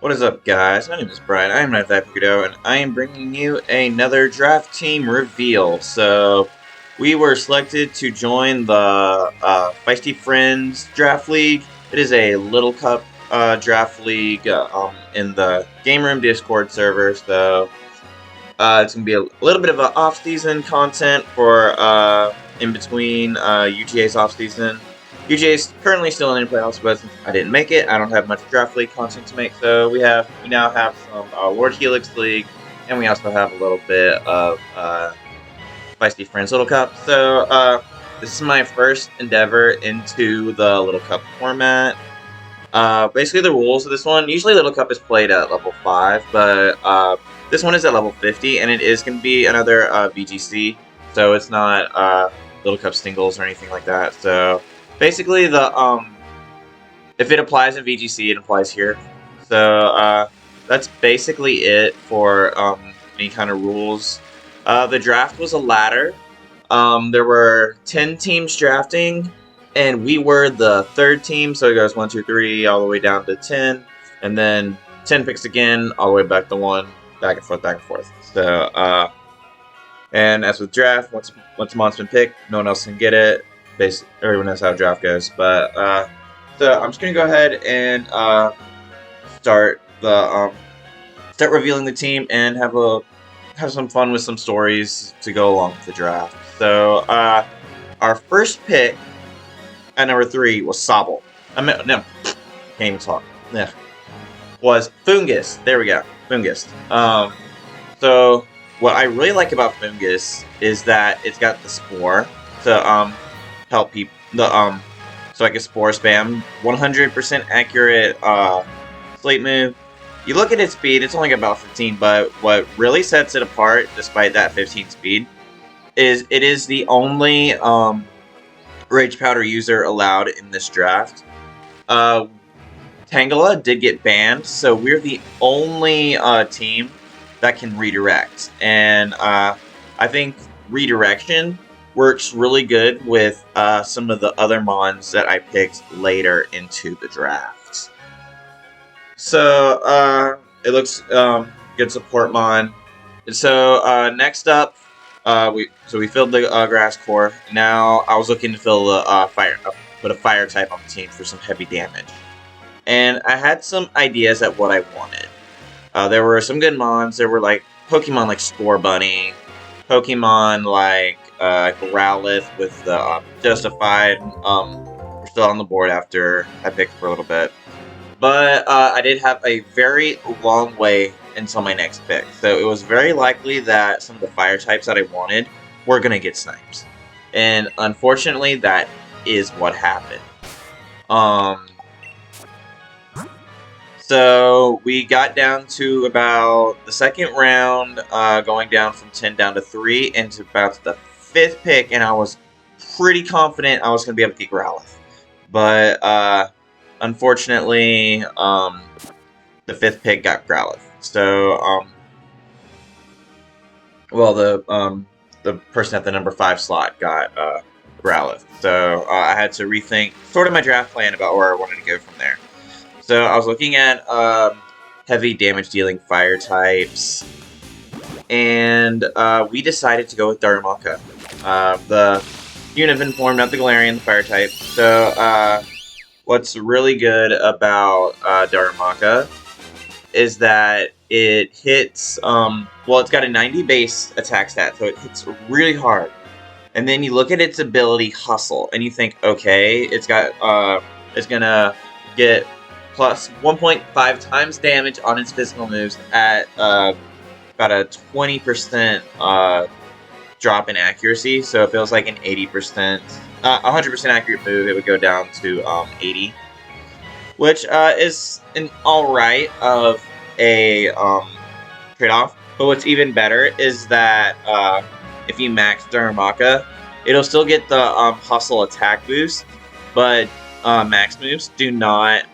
What is up, guys? My name is Bryan. I am not that weirdo, and I am bringing you another draft team reveal. So, we were selected to join the Feisty Friends Draft League. It is a Little Cup draft league in the Game Room Discord server. So, it's gonna be a little bit of an off-season content for in between UGA's off-season. UGA is currently still in the playoffs, but since I didn't make it, I don't have much draft league content to make. So we now have some Lord Helix League, and we also have a little bit of Feisty Friends Little Cup. So this is my first endeavor into the Little Cup format. Basically, the rules of this one, usually Little Cup is played at level 5, but this one is at level 50, and it is going to be another VGC, so it's not Little Cup singles or anything like that. So basically, if it applies in VGC, it applies here. So that's basically it for any kind of rules. The draft was a ladder. There were 10 teams drafting, and we were the third team, so it goes 1, 2, 3, all the way down to 10, and then 10 picks again, all the way back to 1, back and forth, back and forth. So, and as with draft, once a mon's been picked, no one else can get it. Basically, everyone knows how draft goes. But so I'm just gonna go ahead and start revealing the team and have some fun with some stories to go along with the draft. So, our first pick at number 3 was Sobble. No, can't even talk. Yeah, was Fungus. There we go, Fungus. So what I really like about Fungus is that it's got the spore to help people. So I can spore spam. 100% accurate slate move. You look at its speed, it's only about 15, but what really sets it apart, despite that 15 speed, is it is the only Rage Powder user allowed in this draft. Tangela did get banned, so we're the only team that can redirect. And I think redirection works really good with some of the other mons that I picked later into the draft. So it looks good support mon. So next up, we filled the grass core. Now I was looking to fill the put a fire type on the team for some heavy damage, and I had some ideas at what I wanted. There were some good mons. There were like Pokemon like Score Bunny, Pokemon like Growlithe with the Justified. We're still on the board after I picked for a little bit. But I did have a very long way until my next pick. So it was very likely that some of the fire types that I wanted were going to get sniped. And unfortunately, that is what happened. So we got down to about the second round, going down from 10 down to 3, and to about the 5th pick, and I was pretty confident I was going to be able to get Growlithe. But unfortunately, the 5th pick got Growlithe. So, well, the person at the number 5 slot got Growlithe. So I had to rethink sort of my draft plan about where I wanted to go from there. So I was looking at heavy damage dealing fire types, and we decided to go with Darumaka. The Unicorn form, not the Galarian, the fire type. So what's really good about Darumaka is that it hits, well, it's got a 90 base attack stat, so it hits really hard. And then you look at its ability, Hustle, and you think, okay, it's gonna get plus 1.5 times damage on its physical moves at about a 20% drop in accuracy. So it feels like an 80%, 100% accurate move, it would go down to 80. Which is an alright of a trade-off. But what's even better is that if you max Darumaka, it'll still get the Hustle attack boost, but max moves do not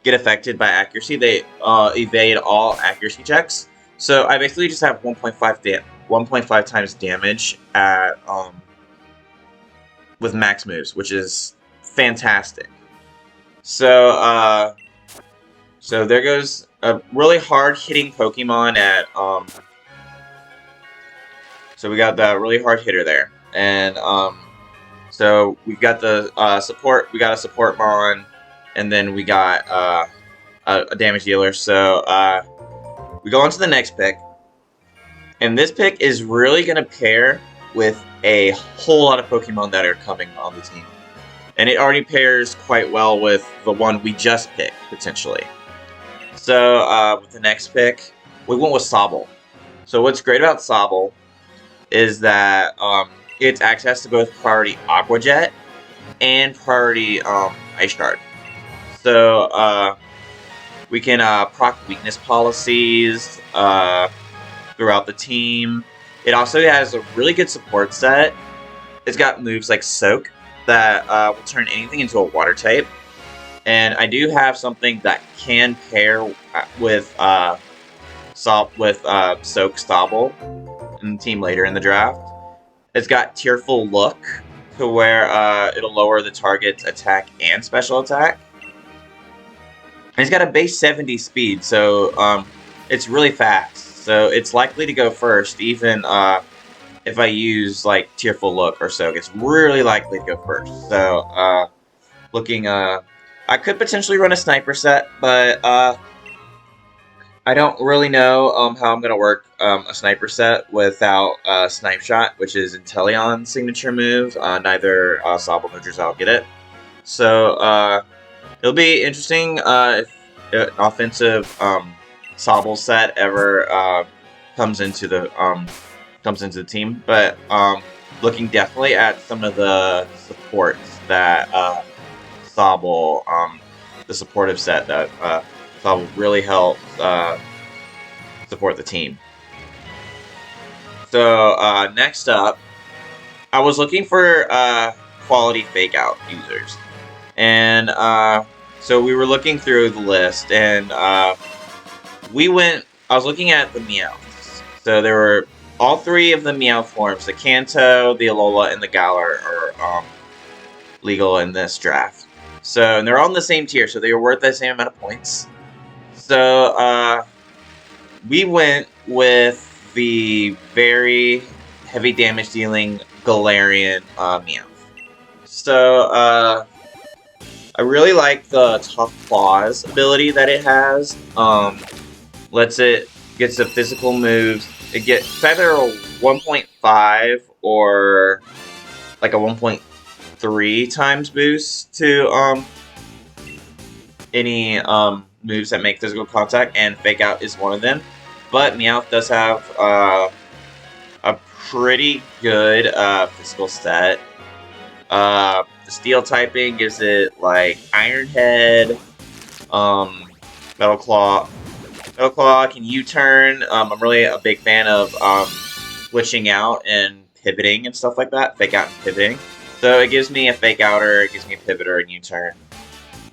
get affected by accuracy. They evade all accuracy checks. So I basically just have 1.5 times damage at with max moves, which is fantastic. So So there goes a really hard-hitting Pokemon at, so we got the really hard hitter there. And, so we've got the, support, we got a support Mon, and then we got, a damage dealer. So, we go on to the next pick. And this pick is really going to pair with a whole lot of Pokemon that are coming on the team. And it already pairs quite well with the one we just picked, potentially. So, with the next pick, we went with Sobble. So what's great about Sobble is that it's access to both priority Aqua Jet and priority Ice Guard. So, we can proc weakness policies throughout the team. It also has a really good support set. It's got moves like Soak that will turn anything into a water type. And I do have something that can pair with Soak Sobble in the team later in the draft. It's got Tearful Look to where it'll lower the target's attack and special attack. And it's got a base 70 speed, so it's really fast. So it's likely to go first, even if I use like Tearful Look or Soak. It's really likely to go first. So looking, I could potentially run a sniper set, but I don't really know how I'm gonna work a sniper set without Snipe Shot, which is Inteleon's signature move. Neither Sobble nor Drizzle get it. So it'll be interesting if an offensive Sobble set ever comes into the team. But looking definitely at some of the supports that Sobble, the supportive set that Sobble really helps support the team. So next up, I was looking for quality fake out users, and so we were looking through the list, and I was looking at the Meowths. So there were all three of the Meowth forms: the Kanto, the Alola, and the Galar are legal in this draft. So, and they're all in the same tier, so they were worth the same amount of points. So we went with the very heavy damage dealing Galarian Meowth. So I really like the Tough Claws ability that it has. Gets the physical moves. It's either a 1.5 or like a 1.3 times boost to any moves that make physical contact, and Fake Out is one of them. But Meowth does have a pretty good physical set. The Steel typing gives it like Iron Head, Metal Claw. Metal Claw can U-turn. I'm really a big fan of glitching out and pivoting and stuff like that. Fake Out and pivoting. So it gives me a Fake Outer, it gives me a Pivoter and U-turn.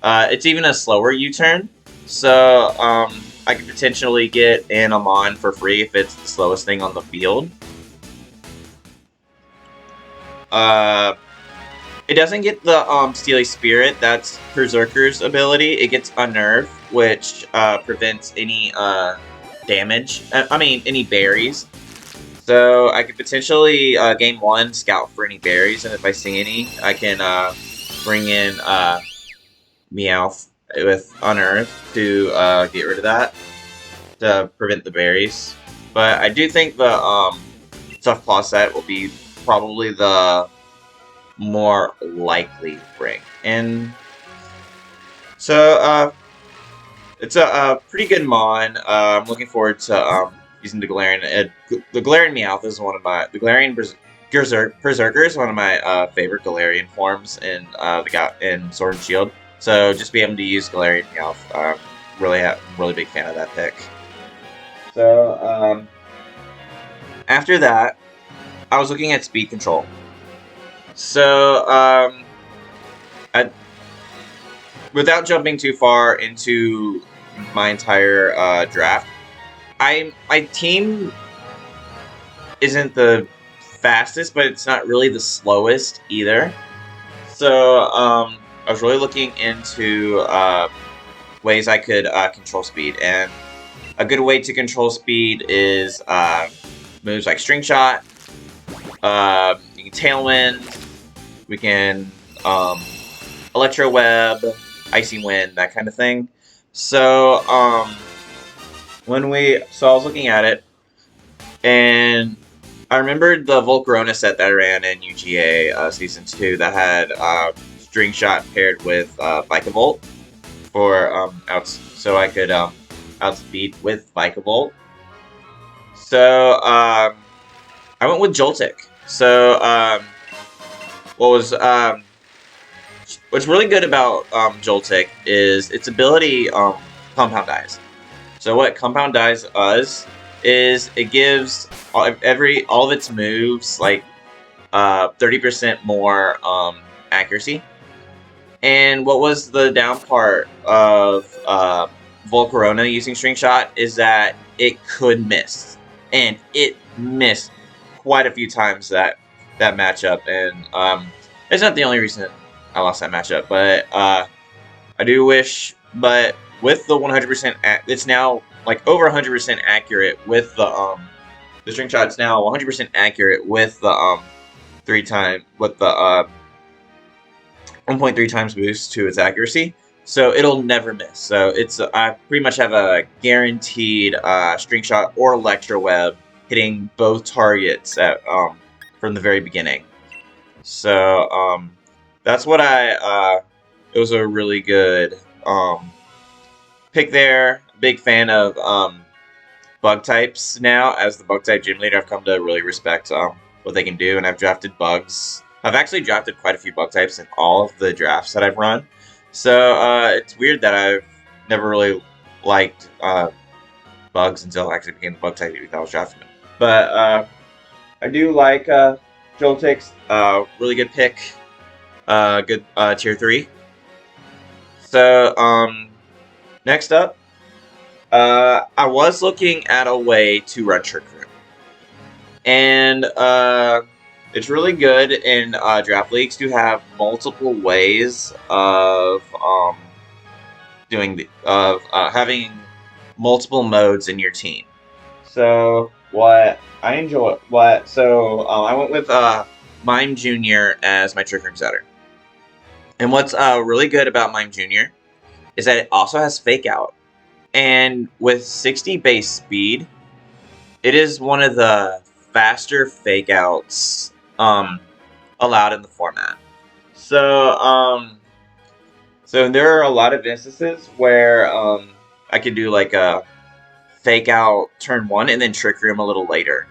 It's even a slower U-turn. So I could potentially get an Amon for free if it's the slowest thing on the field. It doesn't get the Steely Spirit. That's Berserker's ability. It gets Unnerve, which prevents any damage. Any berries. So I could potentially game 1 scout for any berries, and if I see any, I can bring in Meowth with Unearth to get rid of that, to prevent the berries. But I do think the Tough Claw set will be probably the more likely bring. And so it's a pretty good Mon. I'm looking forward to using the Galarian. The Galarian Meowth is one of my... The Galarian Berserker is one of my favorite Galarian forms in in Sword and Shield. So just be able to use Galarian Meowth. Really big fan of that pick. So after that, I was looking at speed control. So without jumping too far into my entire draft, my team isn't the fastest, but it's not really the slowest either. So I was really looking into ways I could control speed. And a good way to control speed is moves like String Shot, you can Tailwind, we can Electro Web, Icy Wind, that kind of thing. So so I was looking at it, and I remembered the Volcarona set that I ran in UGA Season 2 that had String Shot paired with Vikavolt for so I could outspeed with Vikavolt. So I went with Joltik. So what's really good about Joltik is its ability Compound Dies. So what Compound Dies does is it gives all of its moves like 30% more accuracy. And what was the down part of Volcarona using String Shot is that it could miss, and it missed quite a few times that matchup. And it's not the only reason I lost that matchup, but I do wish. But with the 100%, it's now like over 100% accurate with the String Shot's now 100% accurate with the 1.3 times boost to its accuracy, so it'll never miss. So it's I pretty much have a guaranteed String Shot or Electro Web hitting both targets at from the very beginning. So that's what it was a really good pick there. Big fan of bug types now. As the bug type gym leader, I've come to really respect what they can do, and I've drafted bugs. I've actually drafted quite a few bug types in all of the drafts that I've run. So it's weird that I've never really liked bugs until I actually became the bug type because I was drafting them. But I do like Joltik's really good pick. Good tier 3. So next up, I was looking at a way to run Trick Room. And it's really good in draft leagues to have multiple ways of having multiple modes in your team. So I went with Mime Jr. as my Trick Room setter. And what's really good about Mime Jr. is that it also has Fake Out. And with 60 base speed, it is one of the faster Fake Outs allowed in the format. So there are a lot of instances where I could do like a Fake Out turn 1 and then Trick Room a little later.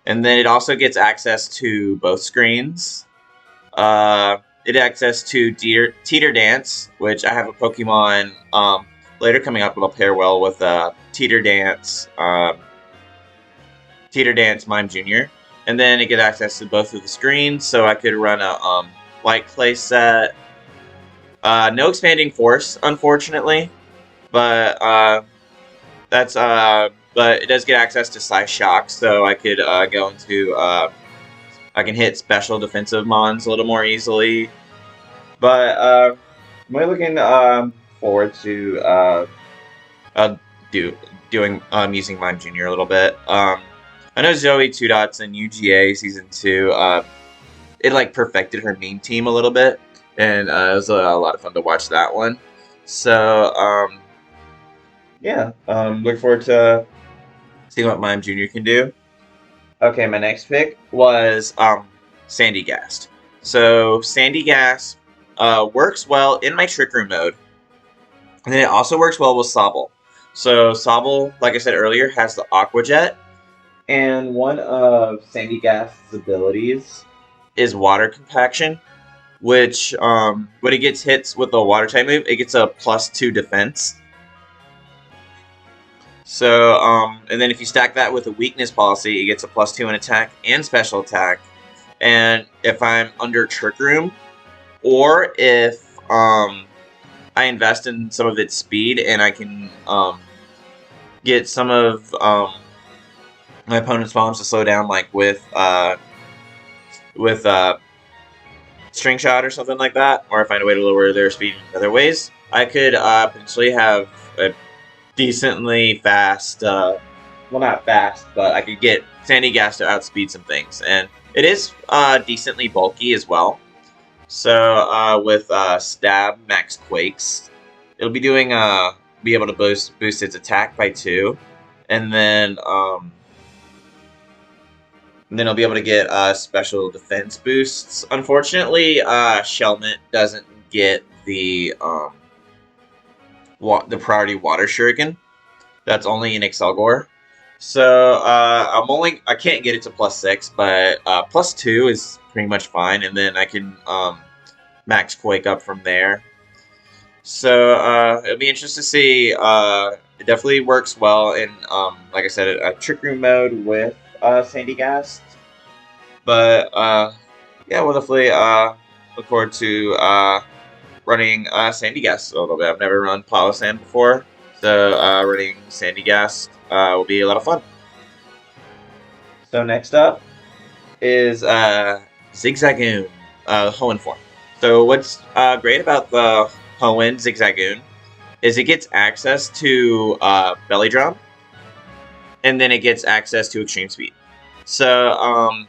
And then it also gets access to both screens. It access to Teeter Dance, which I have a Pokemon later coming up that'll pair well with Teeter Dance Mime Jr. And then it gets access to both of the screens, so I could run a light play set. No expanding force, unfortunately, but but it does get access to Psy Shock, so I could go into I can hit special defensive mons a little more easily. But I'm really looking forward to using Mime Jr. a little bit. I know Zoe 2 Dots in UGA Season 2, it like perfected her meme team a little bit, and it was a lot of fun to watch that one. So yeah, look forward to seeing what Mime Jr. can do. Okay, my next pick was Sandygast. So Sandygast works well in my Trick Room mode, and then it also works well with Sobble. So Sobble, like I said earlier, has the Aqua Jet, and one of Sandygast's abilities is Water Compaction, which when it gets hits with a Water type move, it gets a +2 defense. So, and then if you stack that with a weakness policy, it gets a +2 in attack and special attack. And if I'm under Trick Room, or if I invest in some of its speed and I can get some of my opponent's bombs to slow down, like with String Shot or something like that, or I find a way to lower their speed in other ways, I could potentially have a decently fast, well, not fast, but I could get Sandy Gas to outspeed some things. And it is decently bulky as well. So with Stab Max Quakes, it'll be doing be able to boost its attack by 2, and then it'll be able to get special defense boosts. Unfortunately, Shelmet doesn't get the priority Water Shuriken. That's only in Excelgor. So I can't get it to +6, but +2 is pretty much fine, and then I can max Quake up from there. So it'll be interesting to see. It definitely works well in, like I said, a Trick Room mode with Sandy Gas. But yeah, we'll definitely look forward to running Sandy Gas a little bit. I've never run Palo Sand before, so running Sandy Gas will be a lot of fun. So next up is Zigzagoon, Hoenn form. So what's great about the Hoenn Zigzagoon is it gets access to Belly Drum, and then it gets access to Extreme Speed. So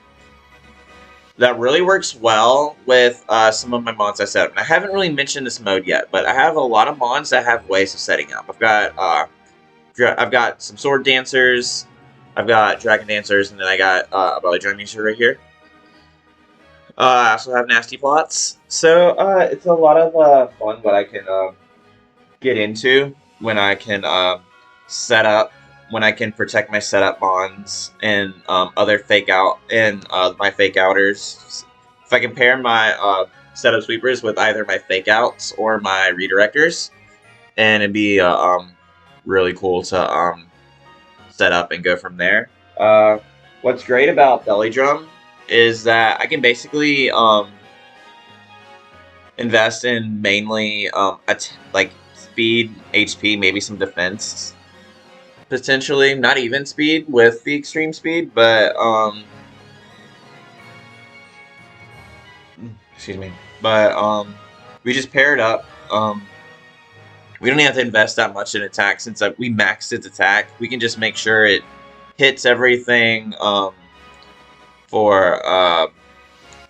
that really works well with some of my mons I set up. And I haven't really mentioned this mode yet, but I have a lot of mons that have ways of setting up. I've got some Sword Dancers, I've got Dragon Dancers, and then I got a Belly Drum user right here. I also have Nasty Plots. So it's a lot of fun what I can get into when I can set up, when I can protect my setup mons and other fake out and my fake outers. If I compare my setup sweepers with either my fake outs or my redirectors, and it'd be really cool to set up and go from there. What's great about Belly Drum is that I can basically invest in mainly like speed, HP, maybe some defense, potentially not even speed with the extreme speed, but excuse me, but we just pair it up. We don't have to invest that much in attack since we maxed its attack. We can just make sure it hits everything for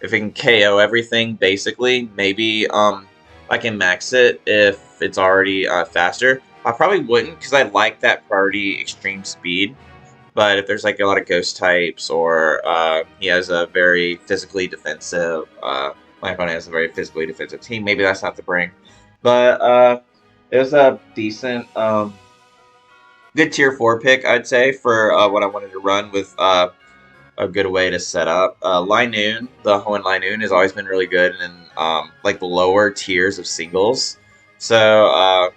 if it can KO everything, basically. Maybe I can max it if it's already faster. I probably wouldn't because I like that priority extreme speed. But if there's like a lot of ghost types or he has a very physically defensive, my opponent has a very physically defensive team, maybe that's not the bring. But it was a decent, good tier 4 pick, I'd say, for what I wanted to run with a good way to set up. Linoon, the Hoenn Linoon, has always been really good in like the lower tiers of singles. So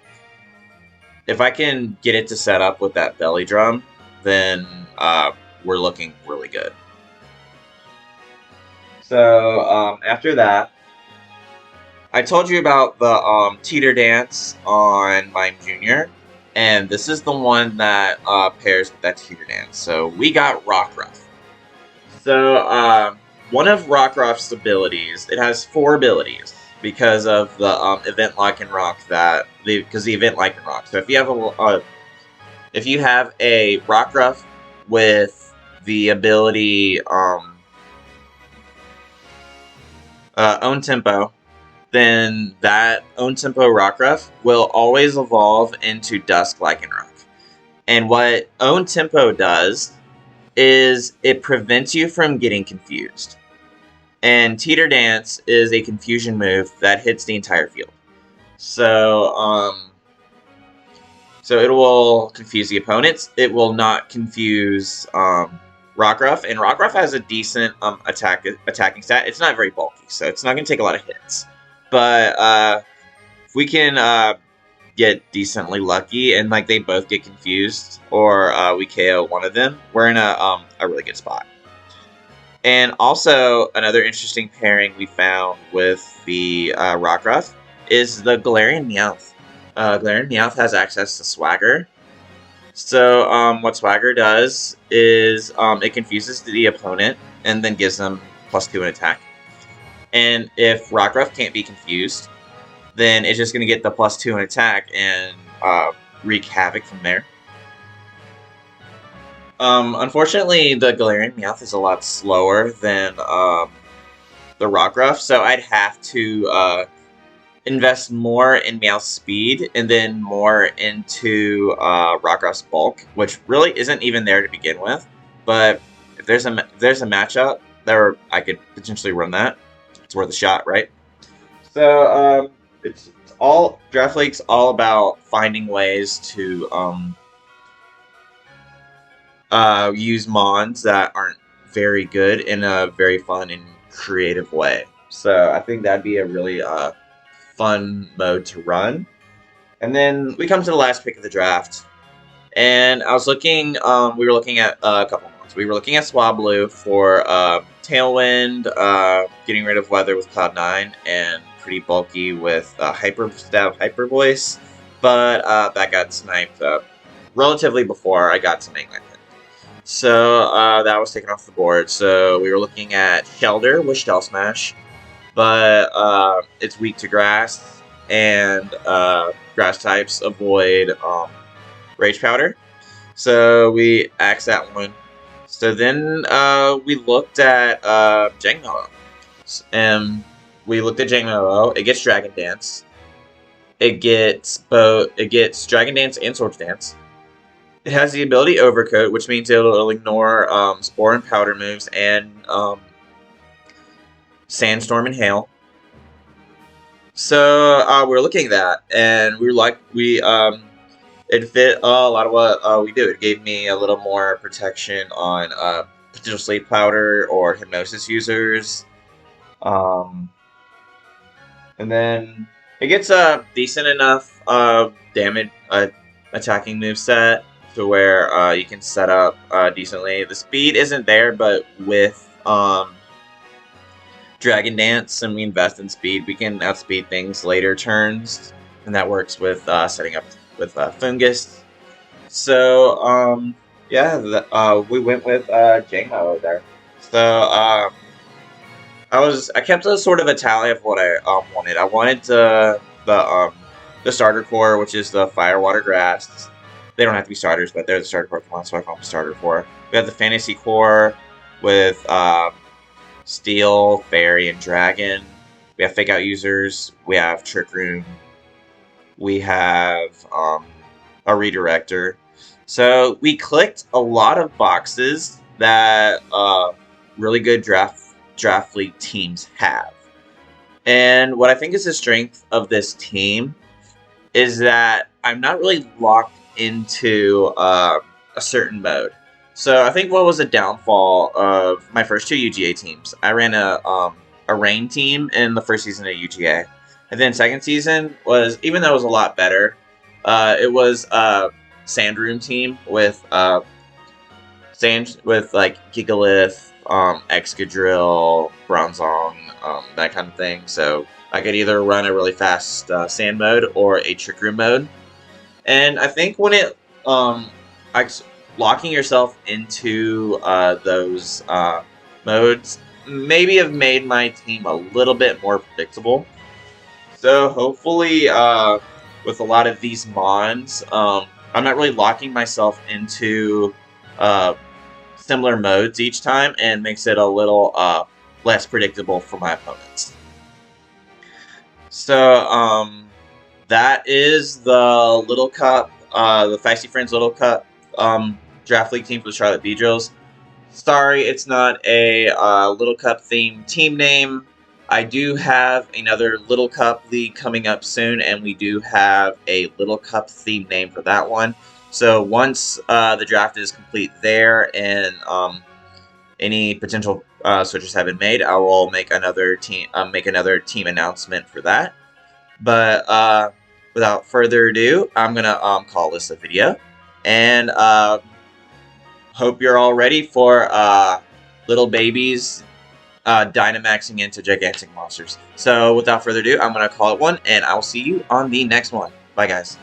if I can get it to set up with that Belly Drum, then we're looking really good. So after that, I told you about the Teeter Dance on Mime Jr., and this is the one that pairs with that Teeter Dance. So we got Rockruff. So one of Rockruff's abilities, it has 4 abilities because of the event Like and Rock because the event Like and Rock. So if you have a Rockruff with the ability Own Tempo, then that Own Tempo Rockruff will always evolve into Dusk Lycanroc. And what Own Tempo does is it prevents you from getting confused. And Teeter Dance is a confusion move that hits the entire field. So it will confuse the opponents. It will not confuse Rockruff, and Rockruff has a decent attacking stat. It's not very bulky, so it's not going to take a lot of hits. But if we can get decently lucky and like they both get confused, or we KO one of them, we're in a really good spot. And also another interesting pairing we found with the Rockruff is the Galarian Meowth. Galarian Meowth has access to Swagger. So what Swagger does is it confuses the opponent and then gives them +2 in attack. And if Rockruff can't be confused, then it's just going to get the +2 in attack and wreak havoc from there. Unfortunately, the Galarian Meowth is a lot slower than the Rockruff, so I'd have to invest more in Meowth's speed and then more into Rockruff's bulk, which really isn't even there to begin with. But if there's a matchup there, I could potentially run that. It's worth a shot, right? So it's all Draft League's all about finding ways to use mons that aren't very good in a very fun and creative way. So I think that'd be a really fun mode to run. And then we come to the last pick of the draft. And I was looking, we were looking at a couple mons. We were looking at Swablu for Tailwind, getting rid of Weather with Cloud9, and pretty bulky with Hyper Stab, Hyper Voice. But that got sniped relatively before I got to make my pick. So that was taken off the board. So we were looking at Shelter with Shell Smash, but it's weak to grass, and grass types avoid Rage Powder. So we axed that one. So then we looked at Jangmo-O. And we looked at Jangmo-O. It gets Dragon Dance. It gets Dragon Dance and Swords Dance. It has the ability Overcoat, which means it'll ignore Spore and Powder moves and Sandstorm and Hail. So we're looking at that, and we were like, it fit a lot of what we do. It gave me a little more protection on potential Sleep Powder or Hypnosis users. And then it gets a decent enough damage attacking moveset to where you can set up decently. The speed isn't there, but with Dragon Dance and we invest in speed, we can outspeed things later turns, and that works with setting up with Fungus. So yeah, we went with Jangmo there. So I kept a sort of a tally of what I wanted. I wanted the starter core, which is the Fire, Water, Grass. They don't have to be starters, but they're the starter Pokemon, so I call them starter core. We have the Fantasy Core with Steel, Fairy, and Dragon. We have Fake Out users. We have Trick Room. We have a Redirector. So we clicked a lot of boxes that really good draft league teams have. And what I think is the strength of this team is that I'm not really locked into a certain mode. So I think what was a downfall of my first two UGA teams, I ran a rain team in the first season of UGA. And then second season was, even though it was a lot better, it was a Sand Room team with like Gigalith, Excadrill, Bronzong, that kind of thing. So I could either run a really fast Sand mode or a Trick Room mode. And I think when it locking yourself into those modes maybe have made my team a little bit more predictable. So hopefully with a lot of these mons, I'm not really locking myself into similar modes each time, and makes it a little less predictable for my opponents. So that is the Little Cup, the Feisty Friends Little Cup Draft League team for the Charlotte Beedrills. Sorry, it's not a Little Cup themed team name. I do have another Little Cup League coming up soon, and we do have a Little Cup themed name for that one. So once the draft is complete there and any potential switches have been made, I will make another team announcement for that. But without further ado, I'm gonna call this a video, and hope you're all ready for little babies Dynamaxing into gigantic monsters. So without further ado, I'm gonna call it one, and I'll see you on the next one. Bye, guys.